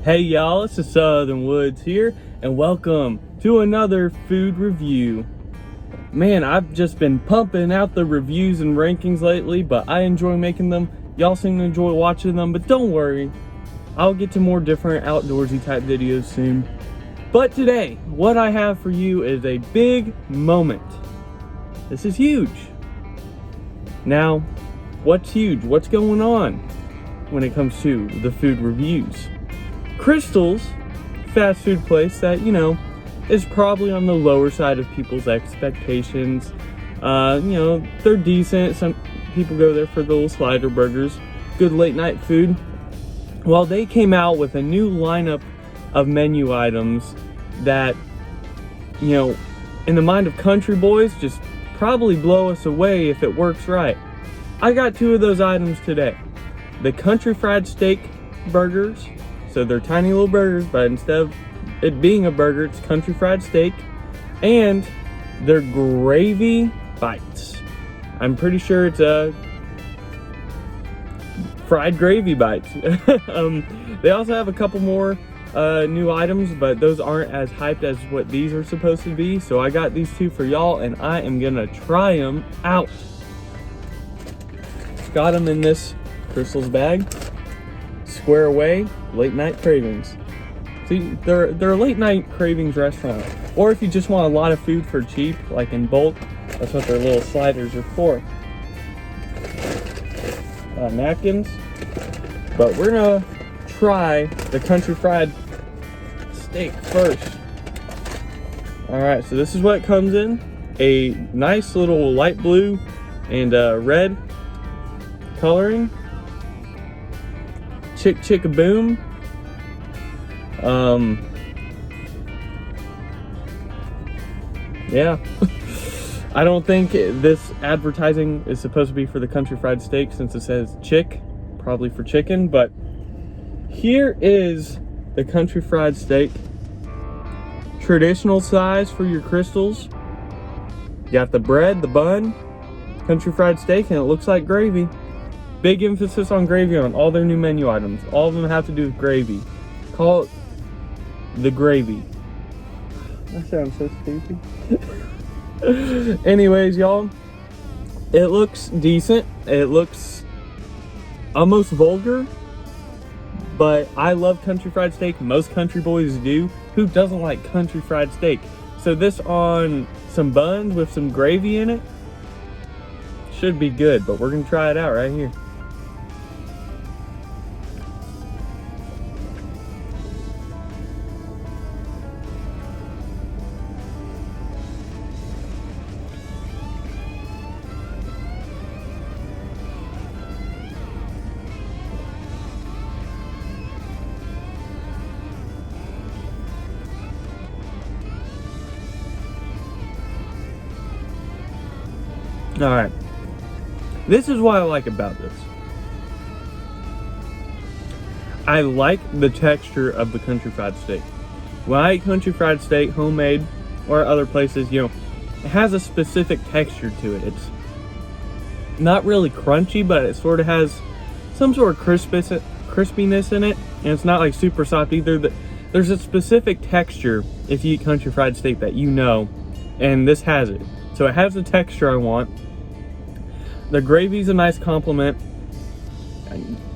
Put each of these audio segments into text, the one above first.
Hey y'all, it's the Southern Woods here, and welcome to another food review. Man, I've just been pumping out the reviews and rankings lately, but I enjoy making them. Y'all seem to enjoy watching them, but don't worry, I'll get to more different outdoorsy type videos soon. But today, what I have for you is a big moment. This is huge. Now, what's huge? What's going on when it comes to the food reviews? Krystal's fast food place that, is probably on the lower side of people's expectations. They're decent. Some people go there for the little slider burgers. Good late night food. Well, they came out with a new lineup of menu items that, in the mind of country boys, just probably blow us away if it works right. I got two of those items today. The country fried steak burgers. So they're tiny little burgers, but instead of it being a burger, it's country fried steak. And they're gravy bites. I'm pretty sure it's a fried gravy bites. They also have a couple more new items, but those aren't as hyped as what these are supposed to be. So I got these two for y'all, and I am gonna try them out. Got them in this Krystal's bag. Square Away Late Night Cravings. See, they're a late night cravings restaurant. Or if you just want a lot of food for cheap, like in bulk, that's what their little sliders are for. Napkins. But we're gonna try the country fried steak first. Alright, so this is what it comes in. A nice little light blue and red coloring. Chick-chick-a-boom. Yeah. I don't think this advertising is supposed to be for the country fried steak since it says chick, probably for chicken, but here is the country fried steak. Traditional size for your Krystals. You got the bread, the bun, country fried steak, and it looks like gravy. Big emphasis on gravy on all their new menu items. All of them have to do with gravy. Call it the gravy. That sounds so stupid. Anyways, y'all, it looks decent. It looks almost vulgar, but I love country fried steak. Most country boys do. Who doesn't like country fried steak? So this on some buns with some gravy in it should be good, but we're gonna try it out right here. All right. This is what I like about this. I like the texture of the country fried steak. When I eat country fried steak, homemade, or other places, it has a specific texture to it. It's not really crunchy, but it sort of has some sort of crispiness in it, and it's not like super soft either. There's a specific texture if you eat country fried steak that and this has it. So it has the texture I want. The gravy's a nice compliment.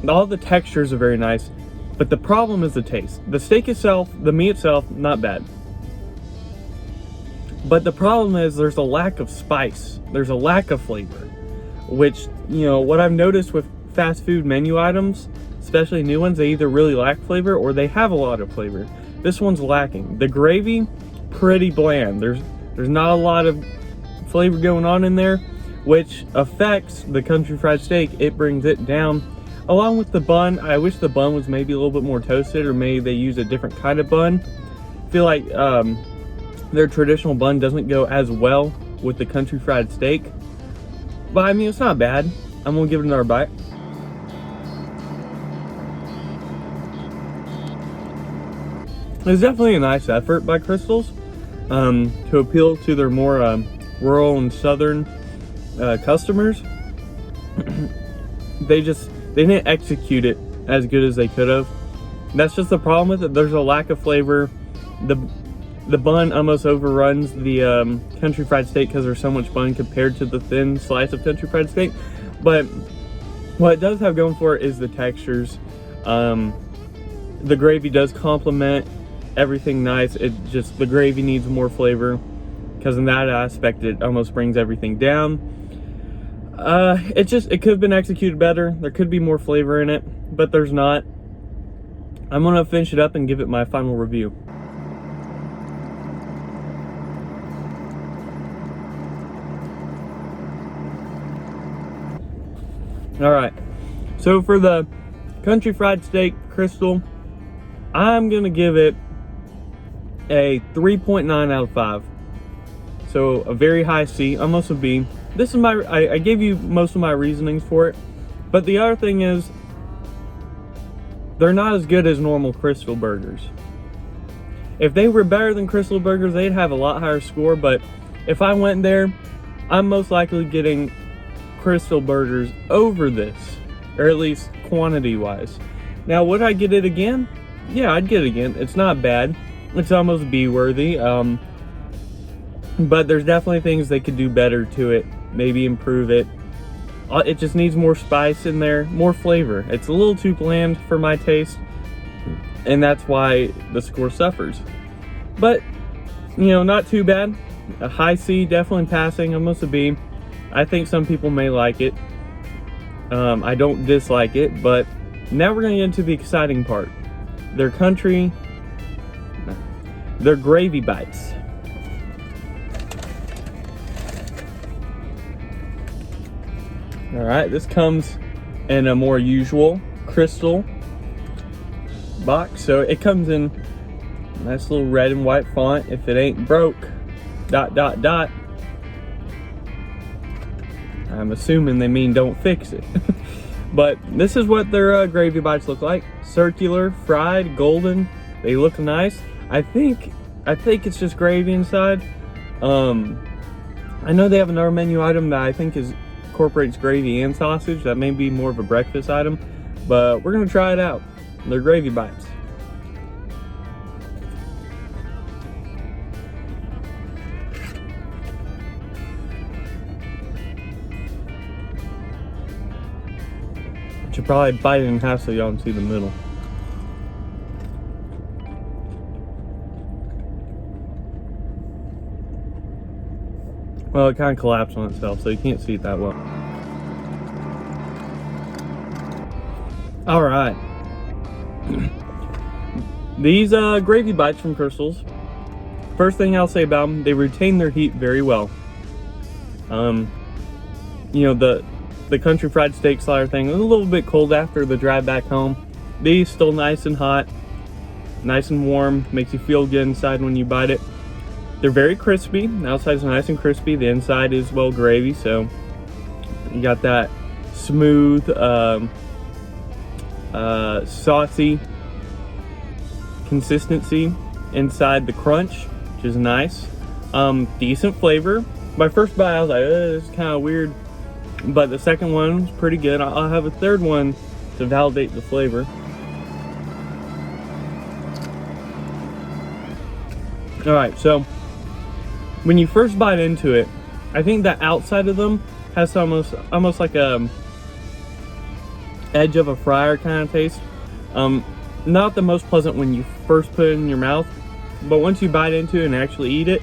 All the textures are very nice, but the problem is the taste. The steak itself, the meat itself, not bad. But the problem is there's a lack of spice. There's a lack of flavor, which, what I've noticed with fast food menu items, especially new ones, they either really lack flavor or they have a lot of flavor. This one's lacking. The gravy, pretty bland. There's not a lot of flavor going on in there, which affects the country fried steak. It brings it down. Along with the bun, I wish the bun was maybe a little bit more toasted, or maybe they use a different kind of bun. I feel like their traditional bun doesn't go as well with the country fried steak. But I mean, it's not bad. I'm gonna give it another bite. It's definitely a nice effort by Krystal's to appeal to their more rural and southern customers. They didn't execute it as good as they could have. That's just the problem with it. There's a lack of flavor. The bun almost overruns the country fried steak because there's so much bun compared to the thin slice of country fried steak. But what it does have going for it is the textures. The gravy does complement everything nice. It just, the gravy needs more flavor, because in that aspect it almost brings everything down. It could have been executed better. There could be more flavor in it, but there's not. I'm gonna finish it up and give it my final review. All right, so for the country fried steak Krystal, I'm gonna give it a 3.9 out of 5. So a very high C, almost a B. This is I gave you most of my reasonings for it, but the other thing is, they're not as good as normal Krystal burgers. If they were better than Krystal burgers, they'd have a lot higher score, but if I went there, I'm most likely getting Krystal burgers over this, or at least quantity wise. Now, would I get it again? Yeah, I'd get it again. It's not bad. It's almost B worthy. But there's definitely things they could do better to it, maybe improve it. It just needs more spice in there, more flavor. It's a little too bland for my taste, and that's why the score suffers. But, you know, not too bad. A high C, definitely passing, almost a B. I think some people may like it. I don't dislike it, but now we're gonna get into the exciting part. Their gravy bites. All right, this comes in a more usual Krystal box. So it comes in nice little red and white font. If it ain't broke, ... I'm assuming they mean don't fix it. But this is what their gravy bites look like. Circular, fried, golden. They look nice. I think it's just gravy inside. I know they have another menu item that I think incorporates gravy and sausage. That may be more of a breakfast item, but we're gonna try it out. They're gravy bites. I should probably bite it in half so y'all can see the middle. Well, it kind of collapsed on itself, so you can't see it that well. All right. These gravy bites from Krystals, first thing I'll say about them, they retain their heat very well. You know, the country fried steak slider thing was a little bit cold after the drive back home. These still nice and hot, nice and warm, makes you feel good inside when you bite it. They're very crispy. The outside is nice and crispy. The inside is well gravy, so you got that smooth, saucy consistency inside the crunch, which is nice. Decent flavor. My first bite, I was like, this is kind of weird, but the second one was pretty good. I'll have a third one to validate the flavor. All right, so when you first bite into it, I think the outside of them has almost like a edge of a fryer kind of taste. Not the most pleasant when you first put it in your mouth, but once you bite into it and actually eat it,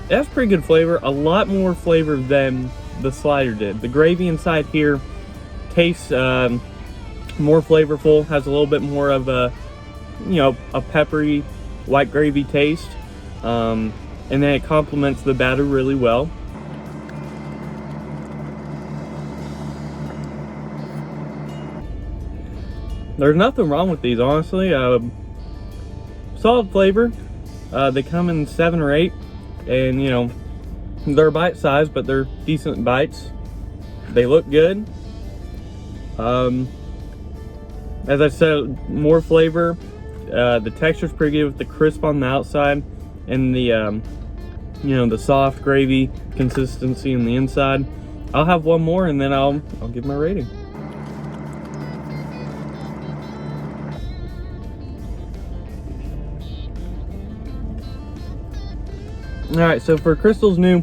it has pretty good flavor. A lot more flavor than the slider did. The gravy inside here tastes more flavorful, has a little bit more of a, you know, a peppery white gravy taste. And then it complements the batter really well. There's nothing wrong with these, honestly. Solid flavor. They come in 7 or 8, and you know, they're bite size, but they're decent bites. They look good. As I said, more flavor. The texture's pretty good with the crisp on the outside and the you know, the soft gravy consistency in the inside. I'll have one more and then I'll give my rating. All right, so for Krystal's new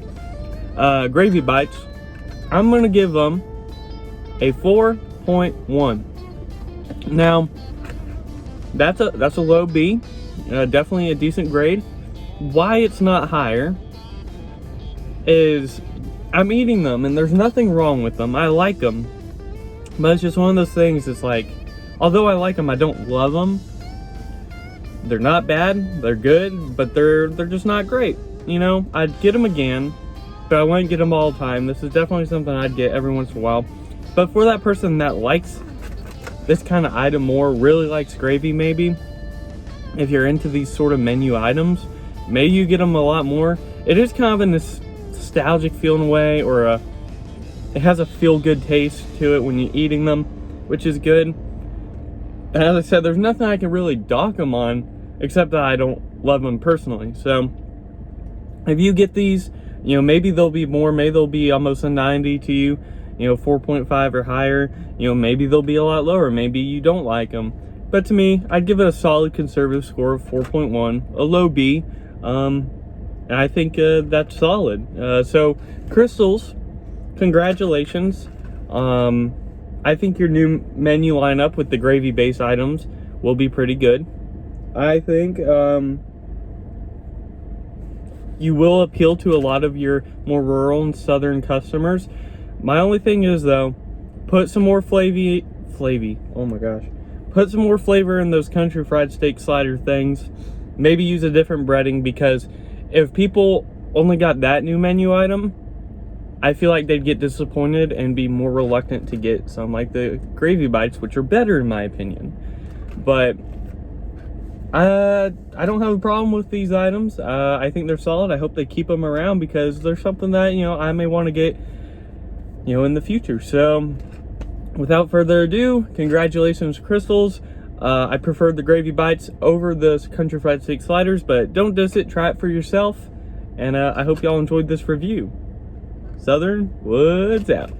gravy bites, I'm gonna give them a 4.1. Now, that's a low B, definitely a decent grade. Why it's not higher is I'm eating them and there's nothing wrong with them. I like them, but it's just one of those things. It's like, although I like them, I don't love them. They're not bad, they're good, but they're just not great. You know, I'd get them again, but I wouldn't get them all the time. This is definitely something I'd get every once in a while. But for that person that likes this kind of item more, really likes gravy maybe, if you're into these sort of menu items, maybe you get them a lot more. It is kind of a nostalgic feel in a way, or it has a feel-good taste to it when you're eating them, which is good. And as I said, there's nothing I can really dock them on, except that I don't love them personally. So if you get these, you know, maybe they'll be more, maybe they'll be almost a 90 to you, you know, 4.5 or higher. You know, maybe they'll be a lot lower, maybe you don't like them. But to me, I'd give it a solid conservative score of 4.1, a low B. And I think that's solid. So Krystals, congratulations. I think your new menu lineup with the gravy based items will be pretty good. I think you will appeal to a lot of your more rural and southern customers. My only thing is though, put some more flavy, oh my gosh. Put some more flavor in those country fried steak slider things. Maybe use a different breading, because if people only got that new menu item, I feel like they'd get disappointed and be more reluctant to get some like the gravy bites, which are better in my opinion. But I don't have a problem with these items. I think they're solid. I hope they keep them around, because there's something that, you know, I may want to get, you know, in the future. So without further ado, congratulations, Krystals. I preferred the gravy bites over the country fried steak sliders, but don't diss it, try it for yourself. And I hope y'all enjoyed this review. Southern Woods out.